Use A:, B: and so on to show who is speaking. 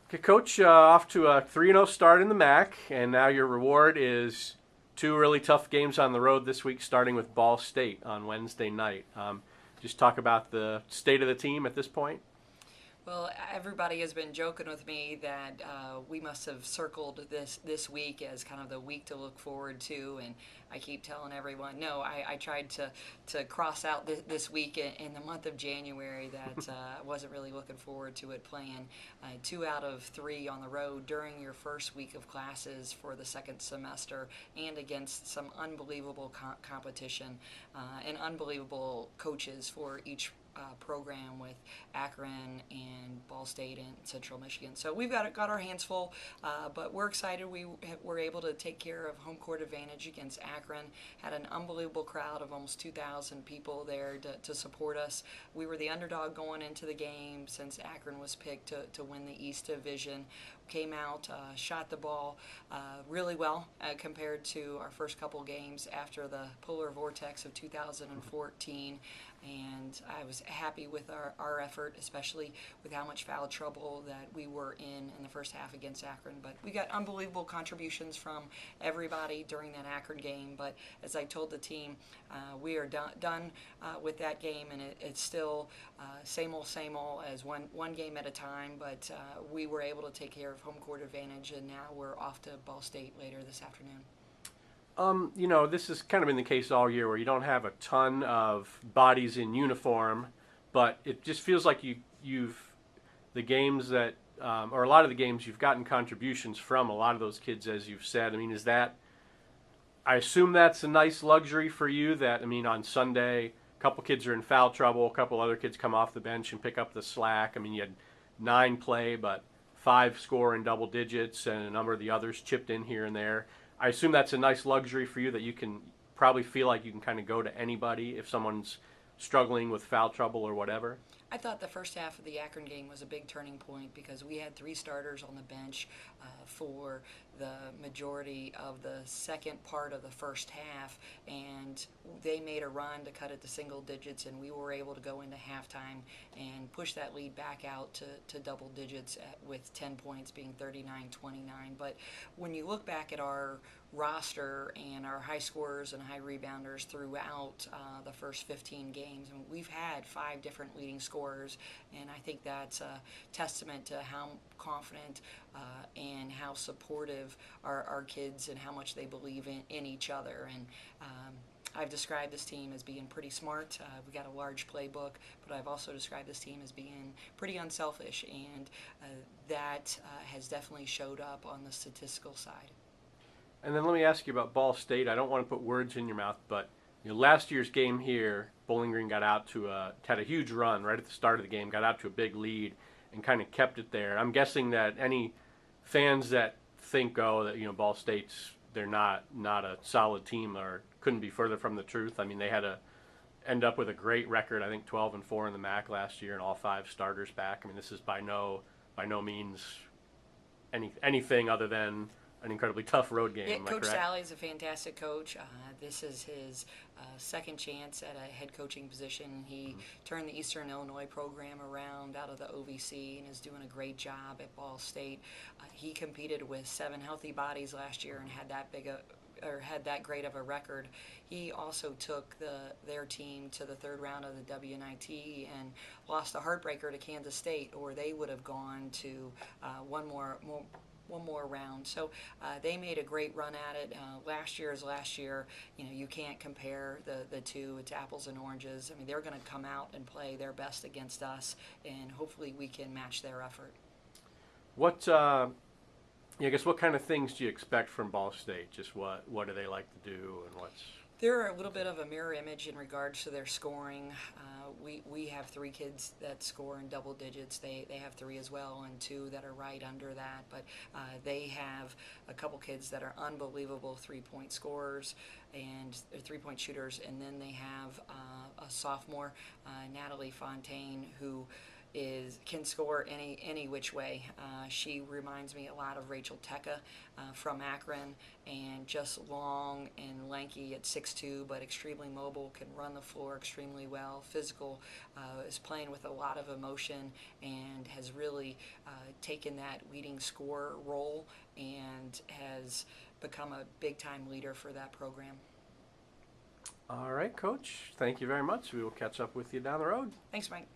A: Okay, Coach, off to a 3-0 start in the MAC, and now your reward is two really tough games on the road this week, starting with Ball State on Wednesday night. Just talk about the state of the team at this point.
B: Well, everybody has been joking with me that we must have circled this week as kind of the week to look forward to, and I keep telling everyone, no, I tried to cross out this week in the month of January that I wasn't really looking forward to it playing 2 out of 3 on the road during your first week of classes for the second semester and against some unbelievable competition and unbelievable coaches for each program with Akron and Ball State and Central Michigan. So we've got our hands full, but we're excited. We were able to take care of home court advantage against Akron. Had an unbelievable crowd of almost 2,000 people there to support us. We were the underdog going into the game since Akron was picked to win the East Division. Came out, shot the ball really well compared to our first couple games after the polar vortex of 2014. And I was happy with our effort, especially with how much foul trouble that we were in the first half against Akron. But we got unbelievable contributions from everybody during that Akron game. But as I told the team, we are done with that game, and it's still same old as one game at a time. But we were able to take care of home court advantage, and now we're off to Ball State later this afternoon.
A: This has kind of been the case all year where you don't have a ton of bodies in uniform, but it just feels like you've the games that or a lot of the games you've gotten contributions from a lot of those kids, as you've said. I mean, is that? I assume that's a nice luxury for you. That I mean, on Sunday, a couple kids are in foul trouble, a couple other kids come off the bench and pick up the slack. I mean, you had 9 play, but 5 score in double digits, and a number of the others chipped in here and there. I assume that's a nice luxury for you that you can probably feel like you can kind of go to anybody if someone's struggling with foul trouble or whatever.
B: I thought the first half of the Akron game was a big turning point because we had 3 starters on the bench for the majority of the second part of the first half, and they made a run to cut it to single digits, and we were able to go into halftime and push that lead back out to double digits with 10 points being 39-29. But when you look back at our roster and our high scorers and high rebounders throughout the first 15 games, and we've had 5 different leading scorers, and I think that's a testament to how confident and how supportive our kids and how much they believe in each other. And I've described this team as being pretty smart. We got a large playbook, but I've also described this team as being pretty unselfish, and that has definitely showed up on the statistical side.
A: And then let me ask you about Ball State. I don't want to put words in your mouth, but last year's game here, Bowling Green had a huge run right at the start of the game, got out to a big lead, and kind of kept it there. I'm guessing that any fans that think, oh, that Ball State's they're not a solid team or couldn't be further from the truth. I mean, they had to end up with a great record. I think 12-4 in the MAC last year, and all 5 starters back. I mean, this is by no means anything other than an incredibly tough road game.
B: Yeah,
A: Am I
B: Coach
A: correct?
B: Sally is a fantastic coach. This is his second chance at a head coaching position. He turned the Eastern Illinois program around out of the OVC and is doing a great job at Ball State. He competed with 7 healthy bodies last year and had that great of a record. He also took their team to the 3rd round of the WNIT and lost a heartbreaker to Kansas State, or they would have gone to one more round. So they made a great run at it. Last year is last year. You can't compare the two. It's apples and oranges. I mean, they're going to come out and play their best against us, and hopefully we can match their effort.
A: What I guess what kind of things do you expect from Ball State? Just what do they like to do, and what's
B: They're a little bit of a mirror image in regards to their scoring. We have 3 kids that score in double digits. They have 3 as well, and 2 that are right under that. But they have a couple kids that are unbelievable 3-point scorers and 3-point shooters. And then they have a sophomore, Natalie Fontaine, who can score any which way. She reminds me a lot of Rachel Tecca from Akron, and just long and lanky at 6'2", but extremely mobile, can run the floor extremely well, physical, is playing with a lot of emotion, and has really taken that leading scorer role and has become a big-time leader for that program.
A: All right, Coach. Thank you very much. We will catch up with you down the road.
B: Thanks, Mike.